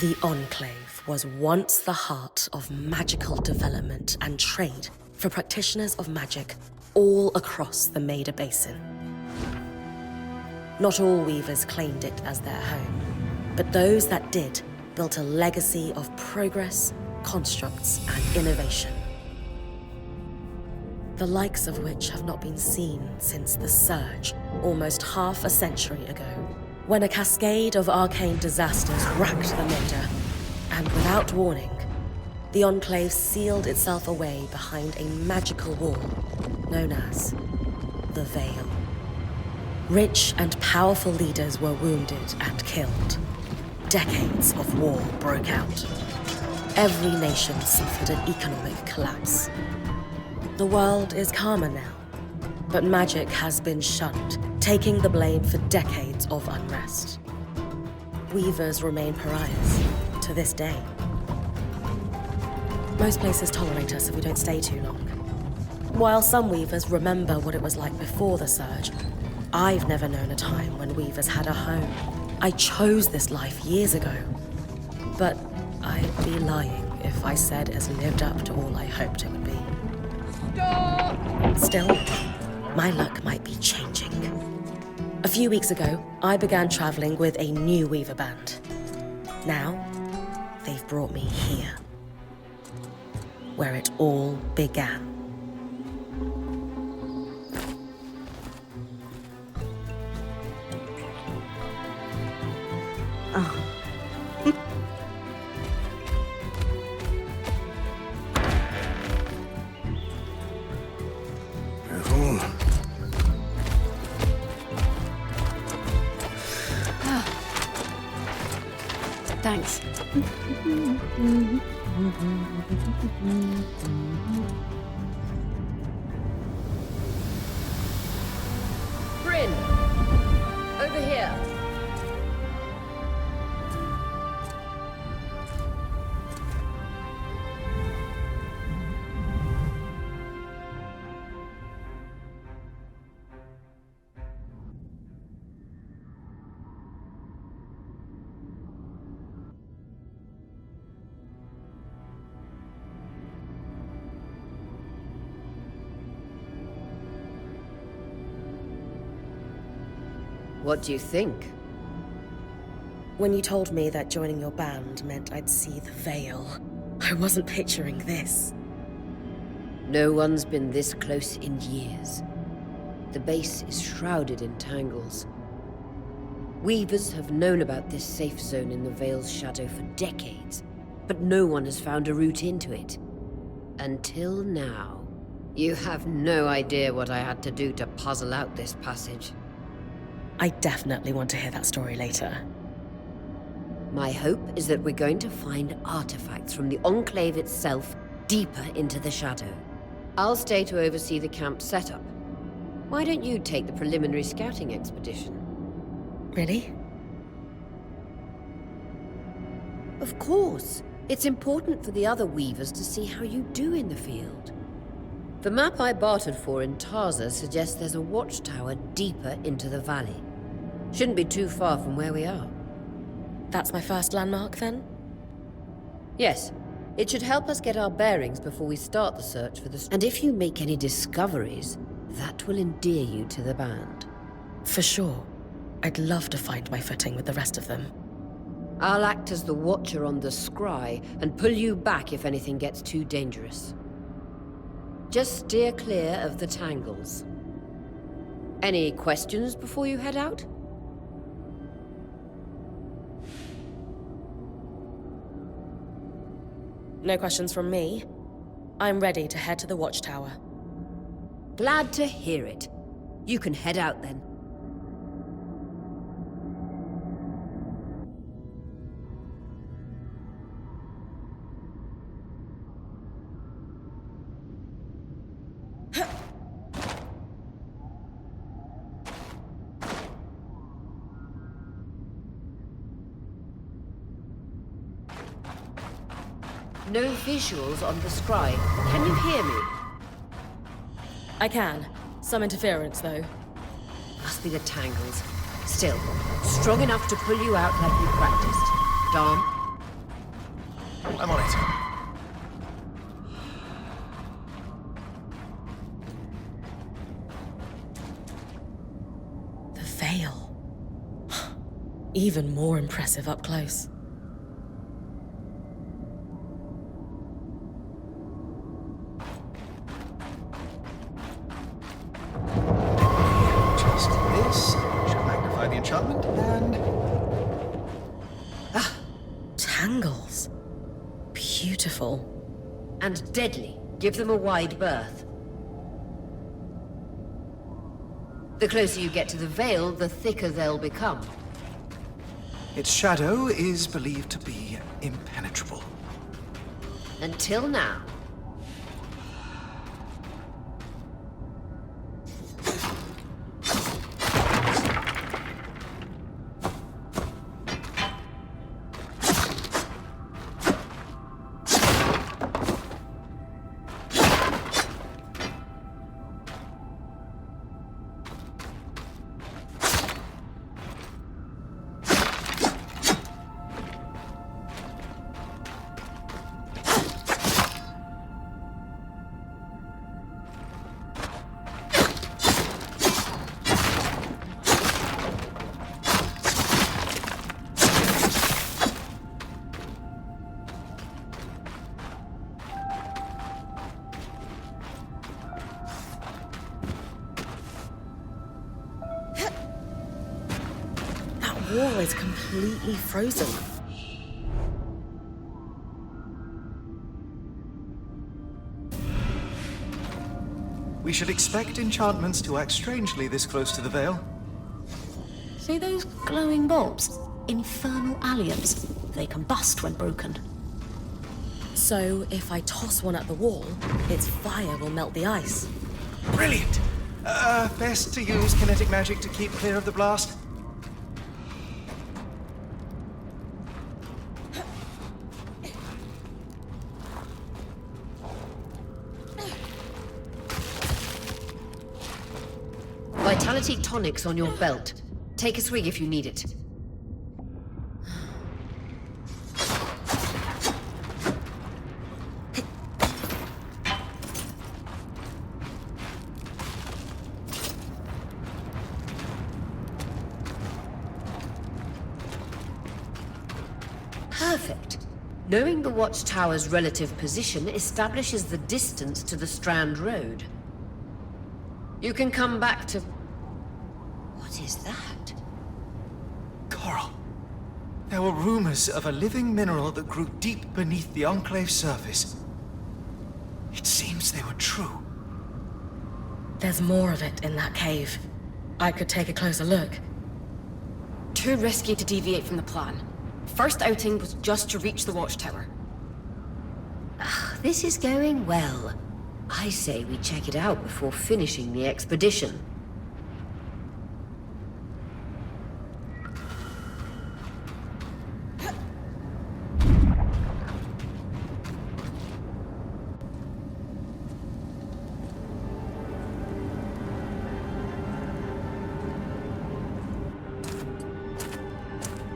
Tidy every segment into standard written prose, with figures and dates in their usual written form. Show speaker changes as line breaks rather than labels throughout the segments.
The Enclave was once the heart of magical development and trade for practitioners of magic all across the Maida Basin. Not all weavers claimed it as their home, but those that did built a legacy of progress, constructs, and innovation. The likes of which have not been seen since the Surge, almost half a century ago, when a cascade of arcane disasters racked the Maida, and without warning, the Enclave sealed itself away behind a magical wall known as the Veil. Rich and powerful leaders were wounded and killed. Decades of war broke out. Every nation suffered an economic collapse. The world is calmer now, but magic has been shunned, taking the blame for decades of unrest. Weavers remain pariahs to this day. Most places tolerate us if we don't stay too long. While some weavers remember what it was like before the Surge, I've never known a time when weavers had a home. I chose this life years ago, but I'd be lying if I said it has lived up to all I hoped it would be. Stop! Still, my luck might be changing. A few weeks ago, I began traveling with a new weaver band. Now, they've brought me here, where it all began.
Oh. Thanks.
Bryn! Over here! What do you think?
When you told me that joining your band meant I'd see the Veil, I wasn't picturing this.
No one's been this close in years. The base is shrouded in tangles. Weavers have known about this safe zone in the Veil's shadow for decades, but no one has found a route into it. Until now. You have no idea what I had to do to puzzle out this passage.
I definitely want to hear that story later.
My hope is that we're going to find artifacts from the Enclave itself deeper into the shadow. I'll stay to oversee the camp setup. Why don't you take the preliminary scouting expedition?
Really?
Of course. It's important for the other weavers to see how you do in the field. The map I bartered for in Tarza suggests there's a watchtower deeper into the valley. Shouldn't be too far from where we are.
That's my first landmark, then?
Yes. It should help us get our bearings before we start the search for the... And if you make any discoveries, that will endear you to the band.
For sure. I'd love to find my footing with the rest of them.
I'll act as the watcher on the scry and pull you back if anything gets too dangerous. Just steer clear of the tangles. Any questions before you head out?
No questions from me. I'm ready to head to the watchtower.
Glad to hear it. You can head out then. No visuals on the scry. Can you hear me?
I can. Some interference, though.
Must be the tangles. Still, strong enough to pull you out like you practiced. Dom,
I'm on it.
The veil. Even more impressive up close.
Just this should magnify the enchantment, and
Tangles. Beautiful.
And deadly. Give them a wide berth. The closer you get to the veil, the thicker they'll become.
its shadow is believed to be impenetrable.
Until now.
Wall is completely frozen.
We should expect enchantments to act strangely this close to the veil.
See those glowing bulbs? Infernal alliums. They combust when broken.
So, if I toss one at the wall, its fire will melt the ice.
Brilliant! Best to use kinetic magic to keep clear of the blast.
Vitality tonics on your belt. Take a swig if you need it. Perfect. Knowing the watchtower's relative position establishes the distance to the Strand Road. You can come back to... What is that?
Coral. There were rumors of a living mineral that grew deep beneath the Enclave's surface. It seems they were true.
There's more of it in that cave. I could take a closer look.
Too risky to deviate from the plan. First outing was just to reach the watchtower.
This is going well. I say we check it out before finishing the expedition.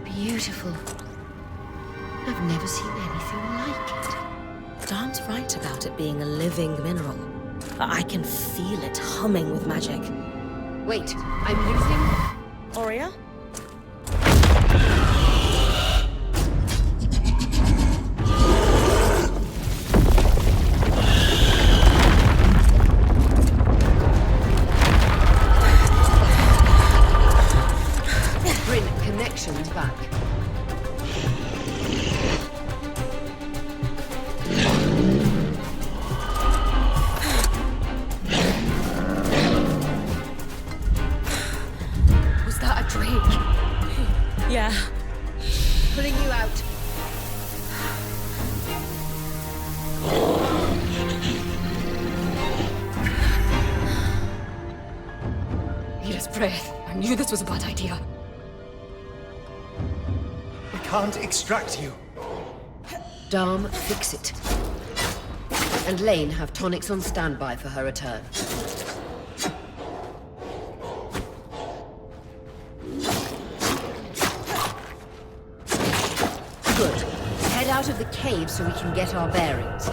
Beautiful. I've never seen anything like it.
Darn's right about it being a living mineral. I can feel it humming with magic.
Wait, I'm losing...
Aurea?
Bring connections back.
Yeah.
Pulling you out.
Need his breath. I knew this was a bad idea.
We can't extract you.
Dharm, fix it. And Lane have tonics on standby for her return. Good. Head out of the cave so we can get our bearings.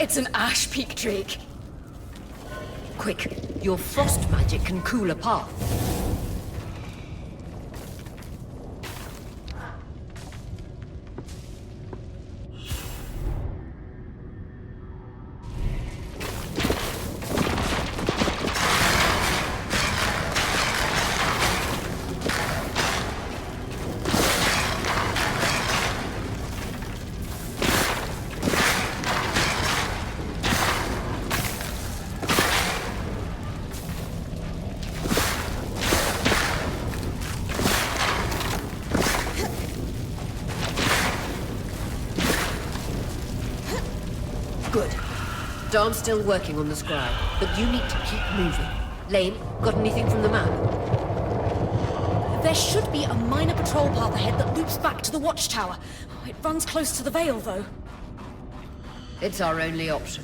It's an ash peak drake.
Quick, your frost magic can cool a path. Good. Darm's still working on the scry, but you need to keep moving. Lane, got anything from the map?
There should be a minor patrol path ahead that loops back to the watchtower. It runs close to the Vale, though.
It's our only option.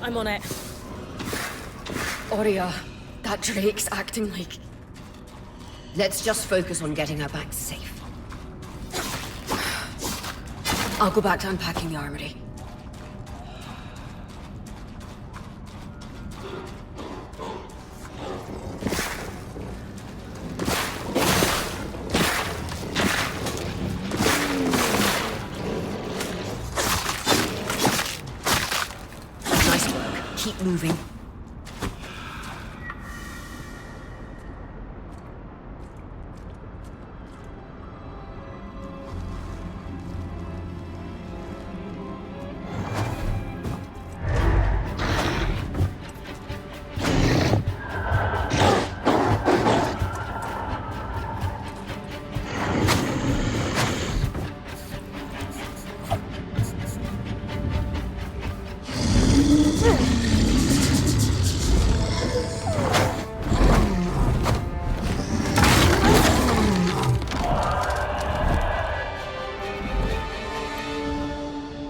I'm on it. Aurea, that drake's acting like...
Let's just focus on getting her back safe.
I'll go back to unpacking the armory.
Nice work. Keep moving.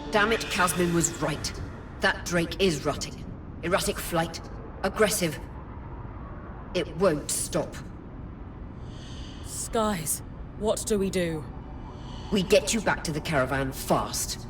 Damn it, Casmin was right. That drake is rotting. Erratic flight. Aggressive. It won't stop.
Skies, what do we do?
We get you back to the caravan fast.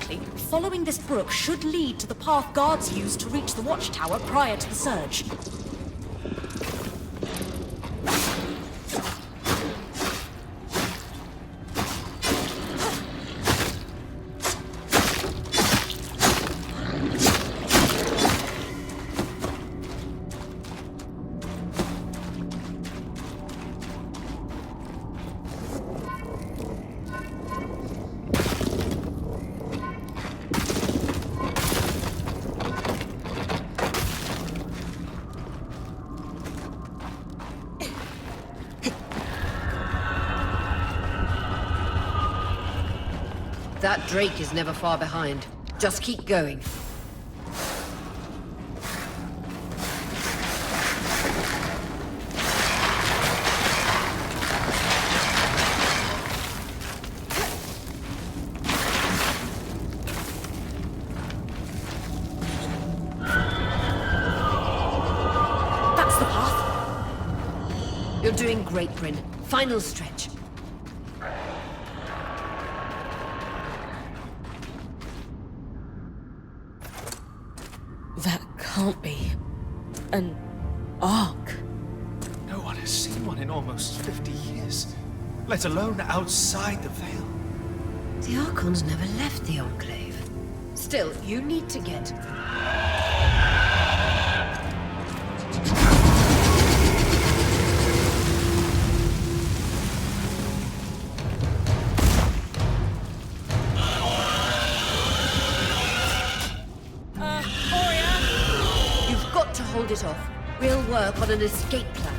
correctly, following this brook should lead to the path guards used to reach the watchtower prior to the surge.
That Drake is never far behind. Just keep going.
That's the path.
You're doing great, Bryn. Final stretch.
That can't be an ark.
No one has seen one in almost 50 years, let alone outside the Veil.
The Archons never left the Enclave. Still, you need to get... You've got to hold it off. We'll work on an escape plan.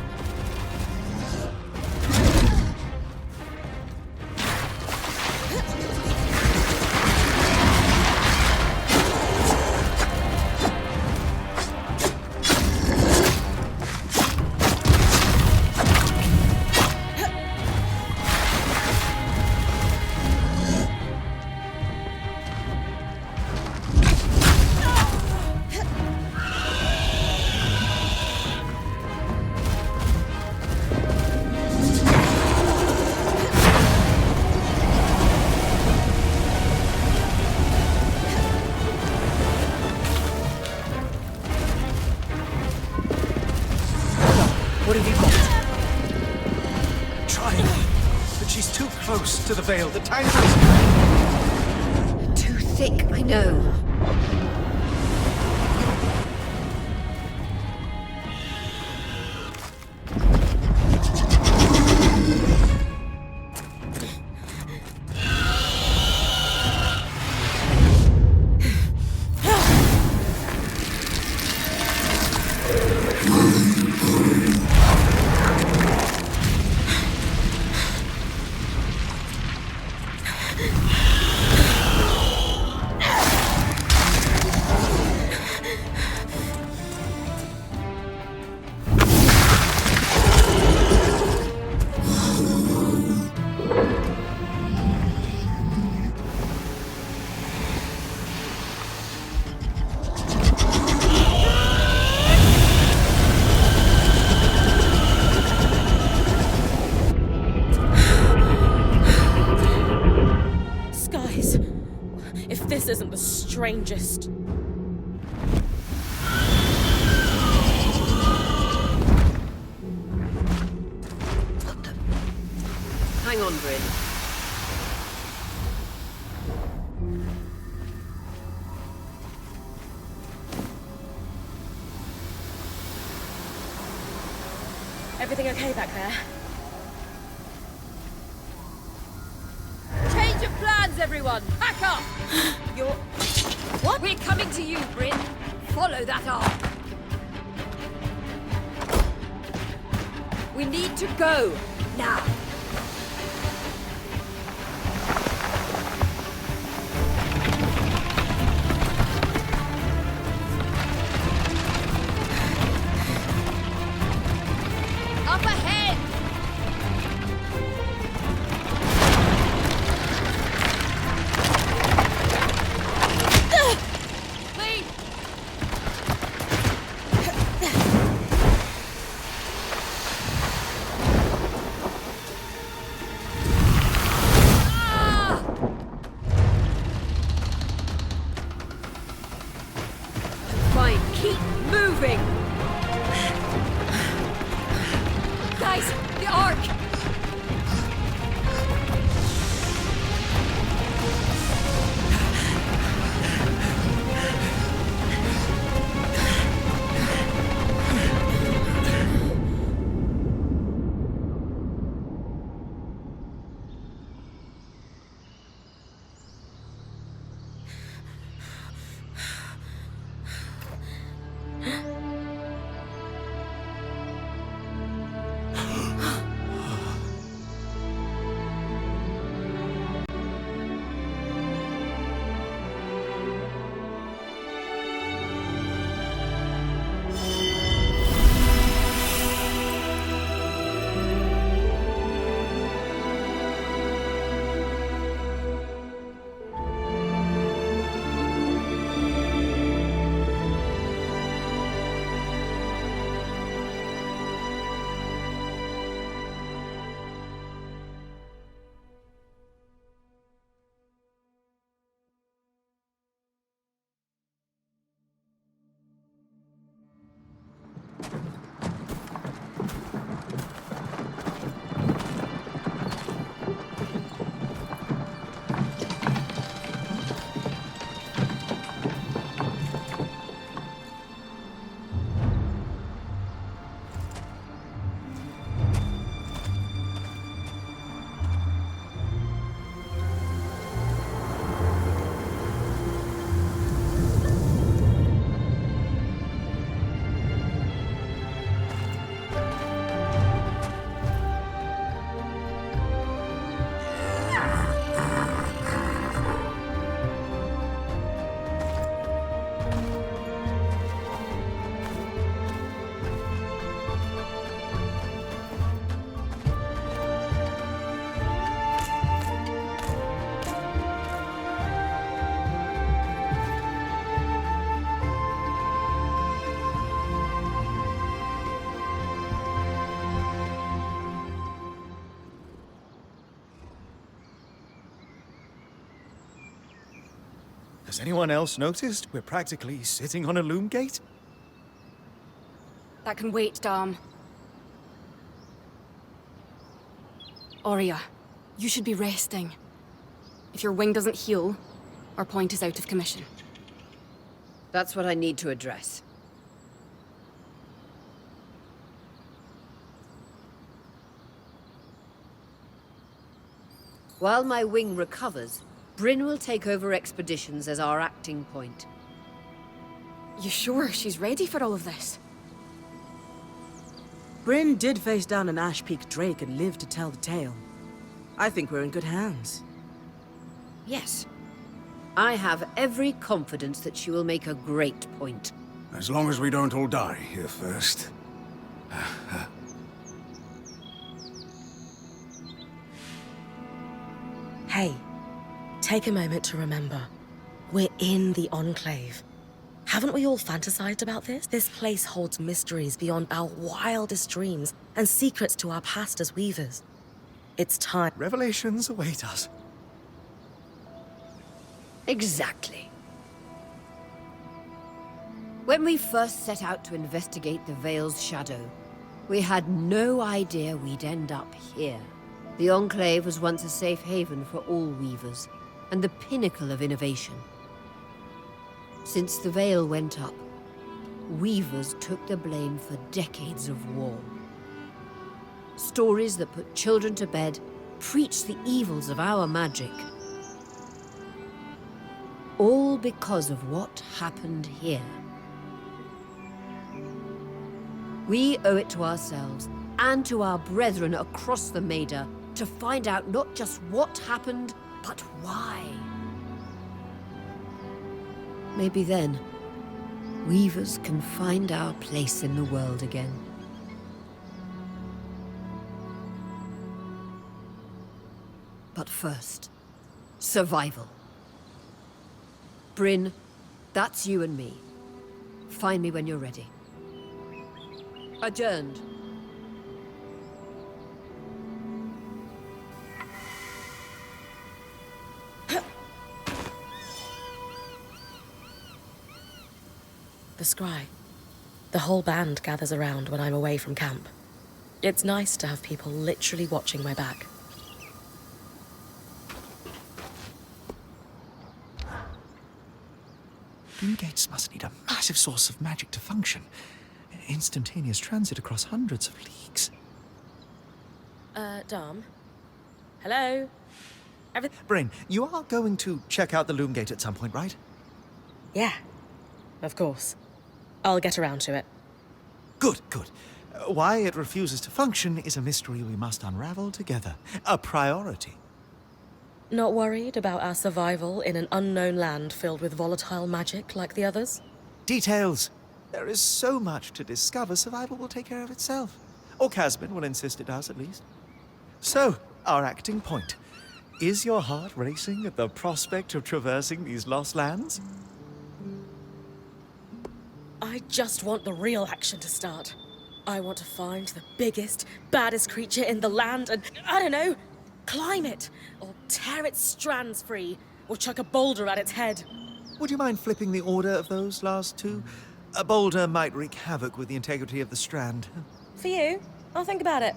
What have you got?
Trying, but she's too close to the Veil. The tangles...
Too thick, I know.
This isn't the strangest.
What the... Hang on, Bryn.
Everything okay back there?
Change of plans, everyone! Back up!
You're...
What? We're coming to you, Bryn. Follow that arc. We need to go. Now. Up ahead! Please! arc!
Has anyone else noticed we're practically sitting on a loom gate?
That can wait, Dom. Aurea, you should be resting. If your wing doesn't heal, our point is out of commission.
That's what I need to address. While my wing recovers, Bryn will take over expeditions as our acting point.
You sure she's ready for all of this?
Bryn did face down an Ash Peak Drake and lived to tell the tale. I think we're in good hands.
Yes. I have every confidence that she will make a great point.
As long as we don't all die here first.
Hey, take a moment to remember. We're in the Enclave. Haven't we all fantasized about this? This place holds mysteries beyond our wildest dreams and secrets to our past as weavers. It's time.
Revelations await us.
Exactly. When we first set out to investigate the Veil's shadow, we had no idea we'd end up here. The Enclave was once a safe haven for all weavers, and the pinnacle of innovation. Since the Veil went up, weavers took the blame for decades of war. Stories that put children to bed preached the evils of our magic. All because of what happened here. We owe it to ourselves and to our brethren across the Maida to find out not just what happened, but why. Maybe then, weavers can find our place in the world again. But first, survival. Bryn, that's you and me. Find me when you're ready. Adjourned.
The scry. The whole band gathers around when I'm away from camp. It's nice to have people literally watching my back.
Loom gates must need a massive source of magic to function. Instantaneous transit across hundreds of leagues.
Dom? Hello?
Brain, you are going to check out the loom gate at some point, right?
Yeah, of course. I'll get around to it.
Good, good. Why it refuses to function is a mystery we must unravel together. A priority.
Not worried about our survival in an unknown land filled with volatile magic like the others?
Details. There is so much to discover, survival will take care of itself. Or Casman will insist it does, at least. So, our acting point. Is your heart racing at the prospect of traversing these lost lands?
I just want the real action to start. I want to find the biggest, baddest creature in the land and, I don't know, climb it, or tear its strands free, or chuck a boulder at its head.
Would you mind flipping the order of those last two? A boulder might wreak havoc with the integrity of the strand.
For you, I'll think about it.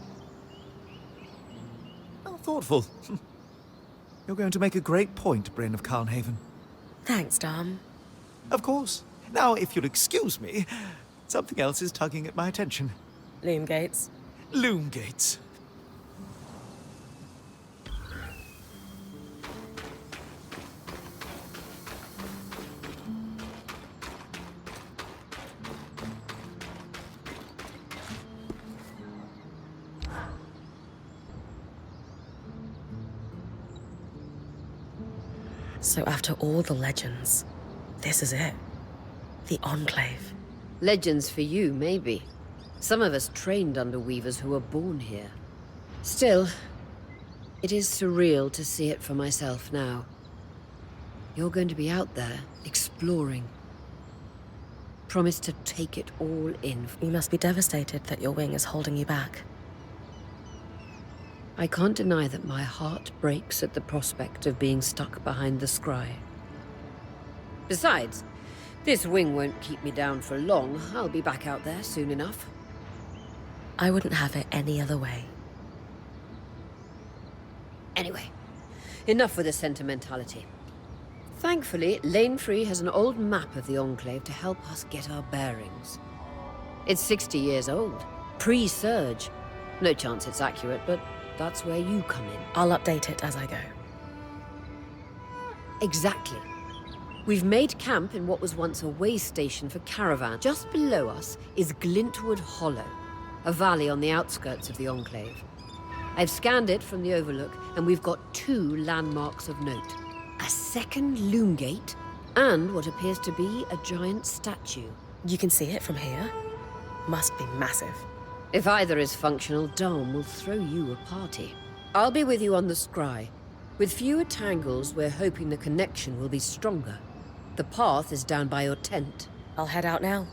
How thoughtful. You're going to make a great point, Bryn of Carnhaven.
Thanks, Dom.
Of course. Now, if you'll excuse me, something else is tugging at my attention.
Loom gates.
Loom gates.
So after all the legends, this is it. The Enclave.
Legends for you, maybe. Some of us trained under weavers who were born here. Still, it is surreal to see it for myself now. You're going to be out there, exploring. Promise to take it all in.
You must be devastated that your wing is holding you back.
I can't deny that my heart breaks at the prospect of being stuck behind the scry. Besides, this wing won't keep me down for long. I'll be back out there soon enough.
I wouldn't have it any other way.
Anyway, enough with the sentimentality. Thankfully, LinkTree has an old map of the Enclave to help us get our bearings. It's 60 years old, pre-Surge. No chance it's accurate, but that's where you come in.
I'll update it as I go.
Exactly. We've made camp in what was once a way station for caravan. Just below us is Glintwood Hollow, a valley on the outskirts of the Enclave. I've scanned it from the overlook, and we've got 2 landmarks of note. A second loom gate, and what appears to be a giant statue.
You can see it from here? Must be massive.
If either is functional, Dom will throw you a party. I'll be with you on the scry. With fewer tangles, we're hoping the connection will be stronger. The path is down by your tent.
I'll head out now.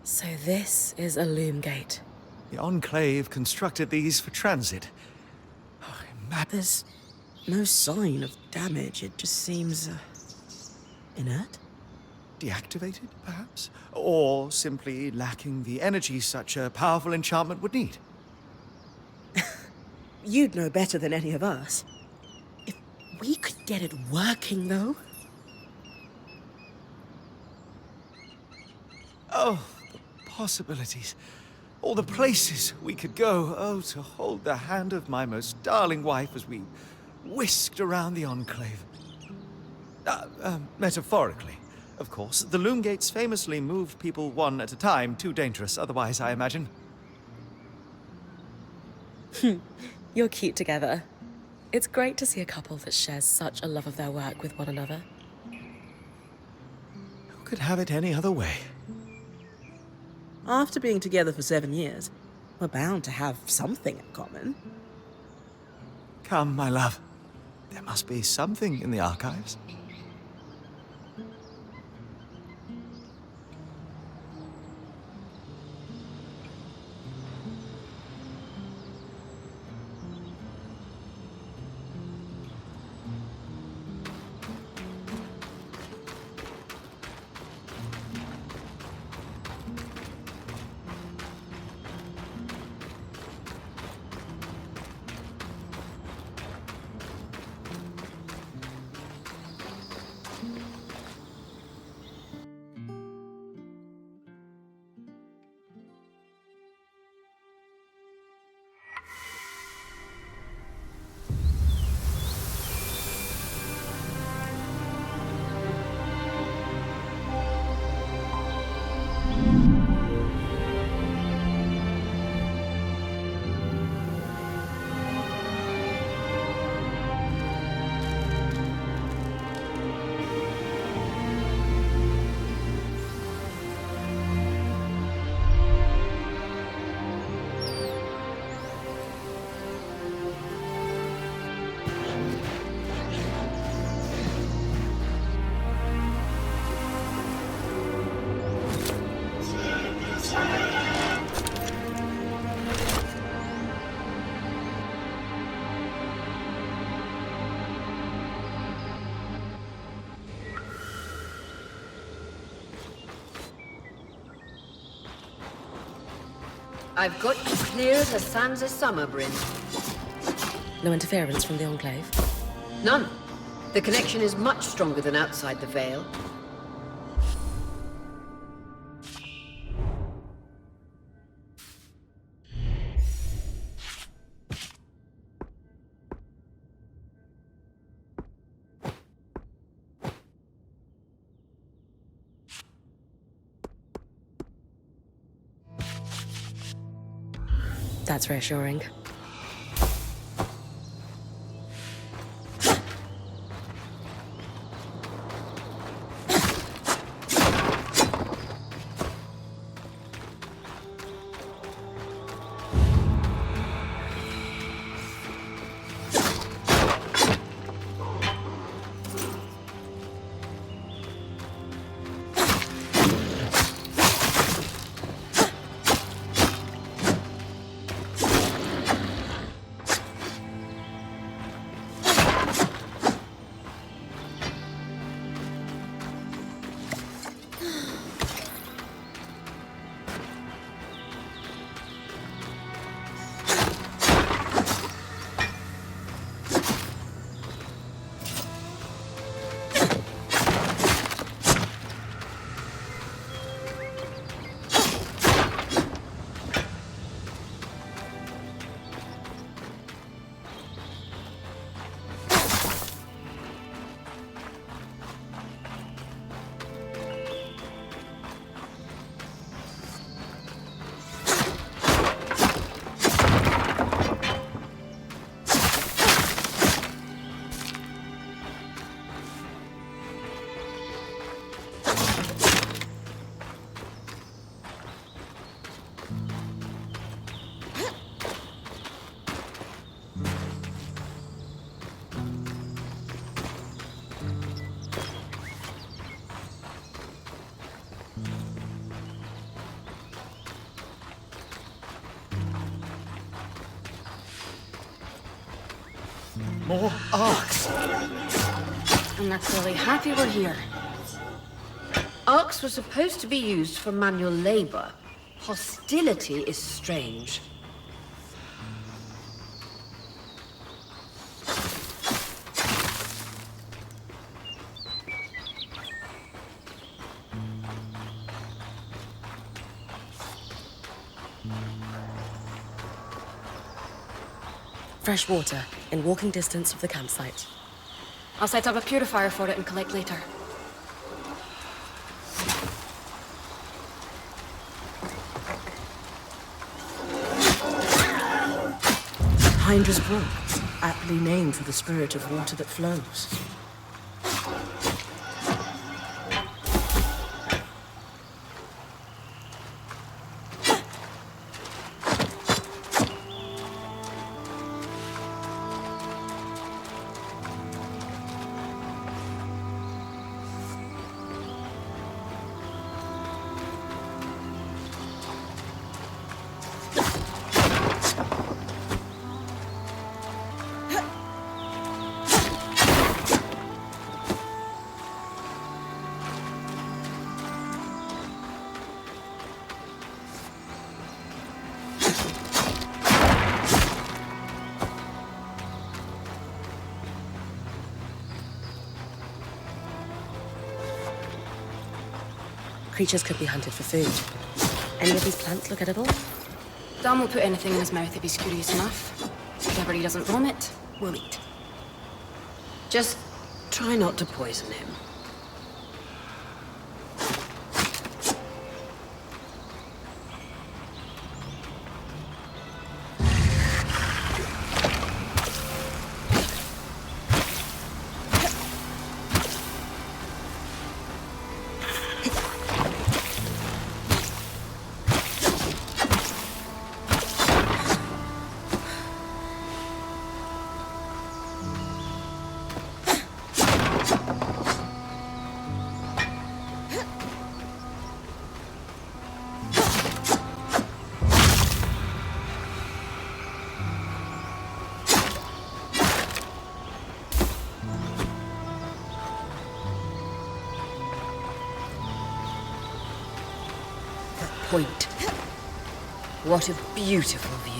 So this is a loom gate.
The Enclave constructed these for transit.
There's no sign of damage. It just seems inert.
Deactivated, perhaps? Or simply lacking the energy such a powerful enchantment would need.
You'd know better than any of us. If we could get it working, though.
Oh, the possibilities. All the places we could go. Oh, to hold the hand of my most darling wife as we whisked around the Enclave. Metaphorically, of course. The loom gates famously moved people one at a time. Too dangerous otherwise, I imagine.
You're cute together. It's great to see a couple that shares such a love of their work with one another.
Who could have it any other way?
After being together for 7 years, we're bound to have something in common.
Come, my love. There must be something in the archives.
I've got you clear as the sands of summer, Bryn.
No interference from the Enclave?
None. The connection is much stronger than outside the Veil.
That's reassuring.
More arcs!
And they're clearly happy we're here.
Arcs were supposed to be used for manual labor. Hostility is strange.
Fresh water, in walking distance of the campsite.
I'll set up a purifier for it and collect later.
Hydra's Brook, aptly named for the spirit of water that flows.
Creatures could be hunted for food. Any of these plants look edible?
Dan will put anything in his mouth if he's curious enough. Whatever he doesn't vomit, we'll eat.
Just try not to poison him.
Point.
What a beautiful view.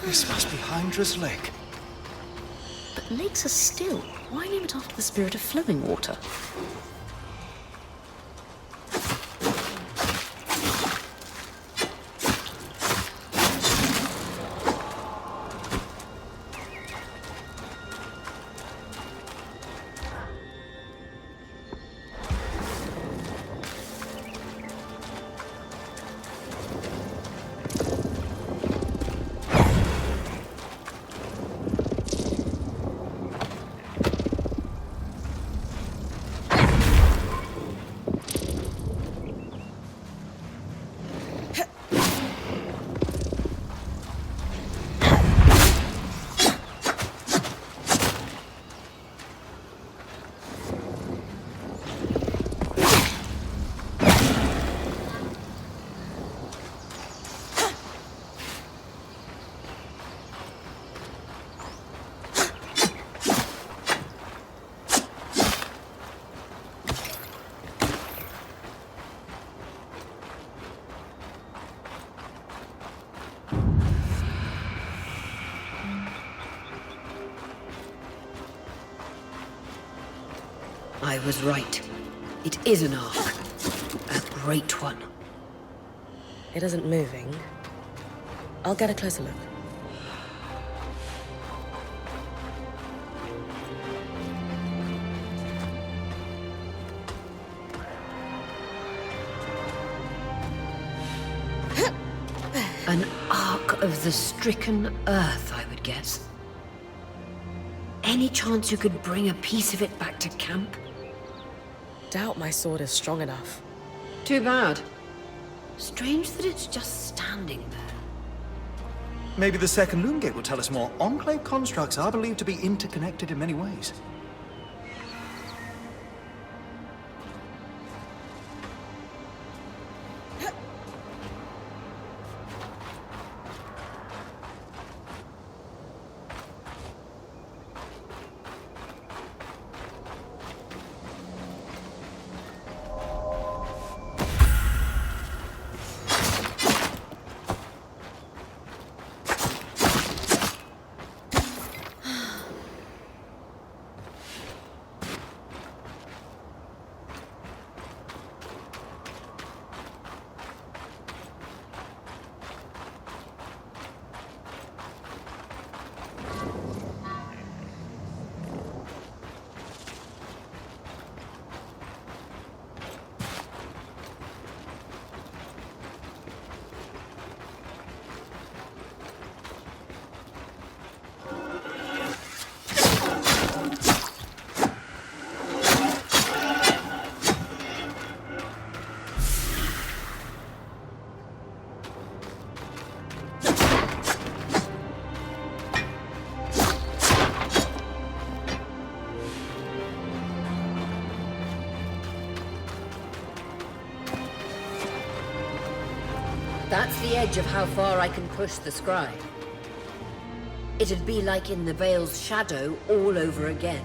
This must be Hydra's lake.
But lakes are still. Why name it after the spirit of flowing water?
I was right. It is an ark. A great one.
It isn't moving. I'll get a closer look.
An ark of the stricken earth, I would guess. Any chance you could bring a piece of it back to camp?
Doubt my sword is strong enough.
Too bad. Strange that it's just standing there.
Maybe the second loom gate will tell us more. Enclave constructs are believed to be interconnected in many ways.
That's the edge of how far I can push the scribe. It'd be like in the Veil's shadow all over again.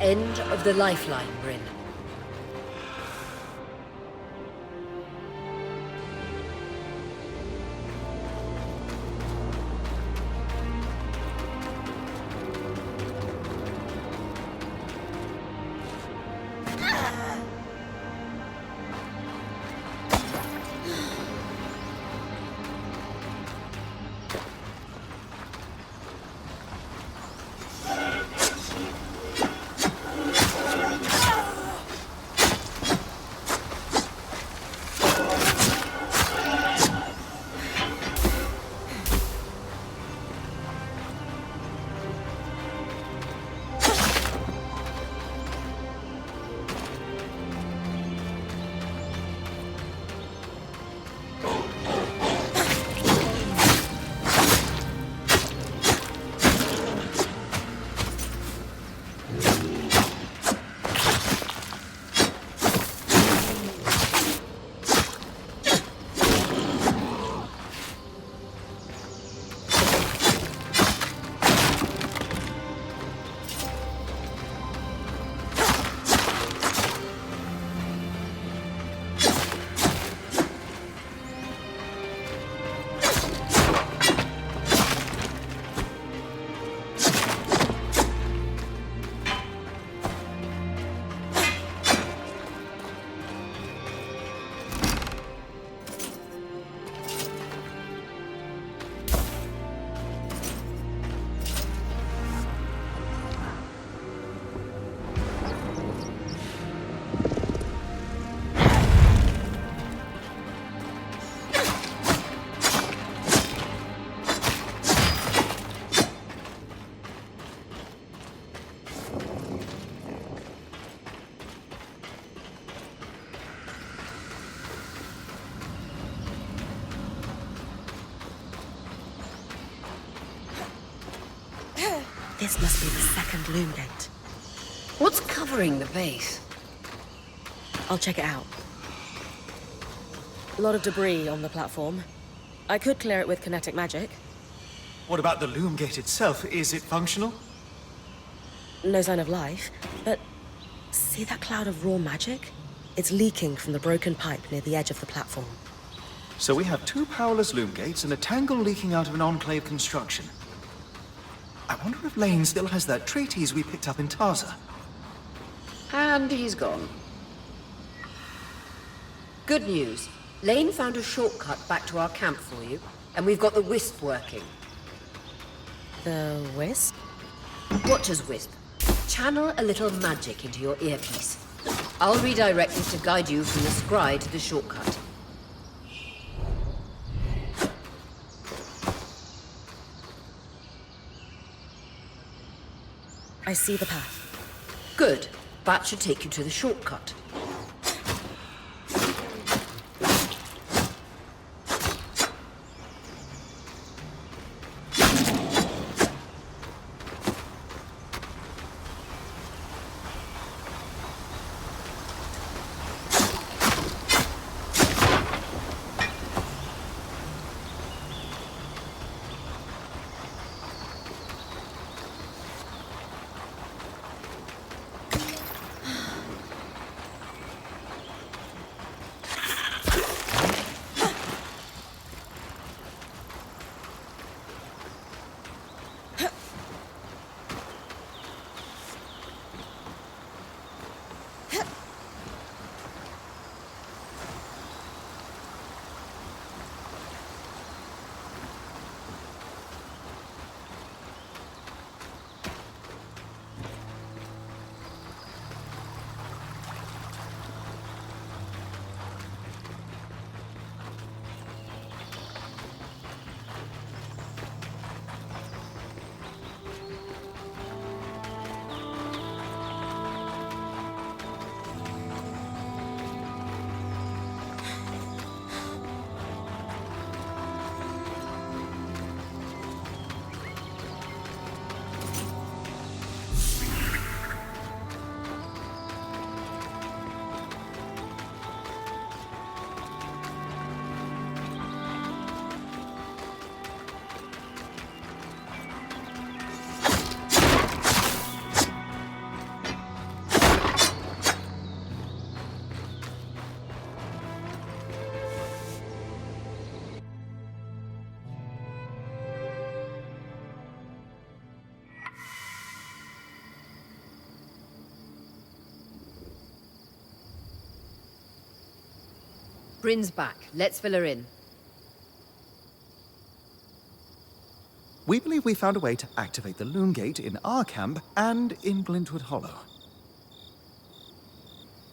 End of the lifeline, Bryn.
This must be the second loom gate.
What's covering the base?
I'll check it out. A lot of debris on the platform. I could clear it with kinetic magic.
What about the loom gate itself? Is it functional?
No sign of life, but see that cloud of raw magic? It's leaking from the broken pipe near the edge of the platform.
So we have two powerless loom gates and a tangle leaking out of an enclave construction. I wonder if Lane still has that treatise we picked up in Taza.
And he's gone. Good news. Lane found a shortcut back to our camp for you, and we've got the Wisp working.
The Wisp?
Watch as Wisp. Channel a little magic into your earpiece. I'll redirect it to guide you from the scry to the shortcut.
I see the path.
Good. That should take you to the shortcut. Bryn's back. Let's fill her in.
We believe we found a way to activate the Loom Gate in our camp and in Glintwood Hollow.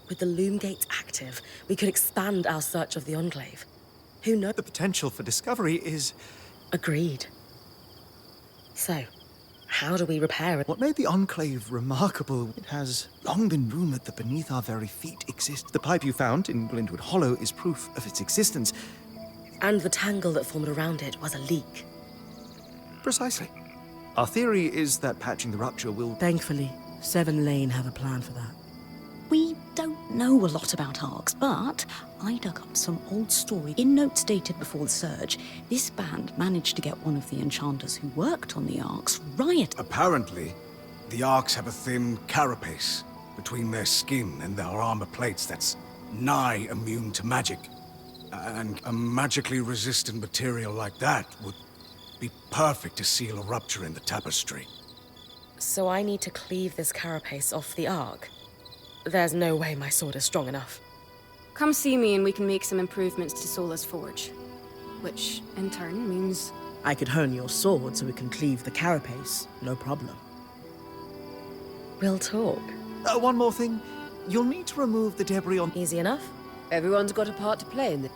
With the Loom Gate active, we could expand our search of the Enclave. Who knows?
The potential for discovery is...
Agreed. So, how do we repair it?
What made the Enclave remarkable, it has long been rumored that beneath our very feet exists. The pipe you found in Glintwood Hollow is proof of its existence.
And the tangle that formed around it was a leak.
Precisely. Our theory is that patching the rupture will...
Thankfully, Seven Lane have a plan for that.
We don't know a lot about arcs, but I dug up some old story. In notes dated before the Surge, this band managed to get one of the enchanters who worked on the arcs riot.
Apparently, the Arks have a thin carapace between their skin and their armor plates that's nigh immune to magic. And a magically resistant material like that would be perfect to seal a rupture in the tapestry.
So I need to cleave this carapace off the Ark. There's no way my sword is strong enough.
Come see me and we can make some improvements to Sola's forge. Which, in turn, means...
I could hone your sword so we can cleave the carapace, no problem.
We'll talk.
One more thing. You'll need to remove the debris on...
Easy enough?
Everyone's got a part to play in this.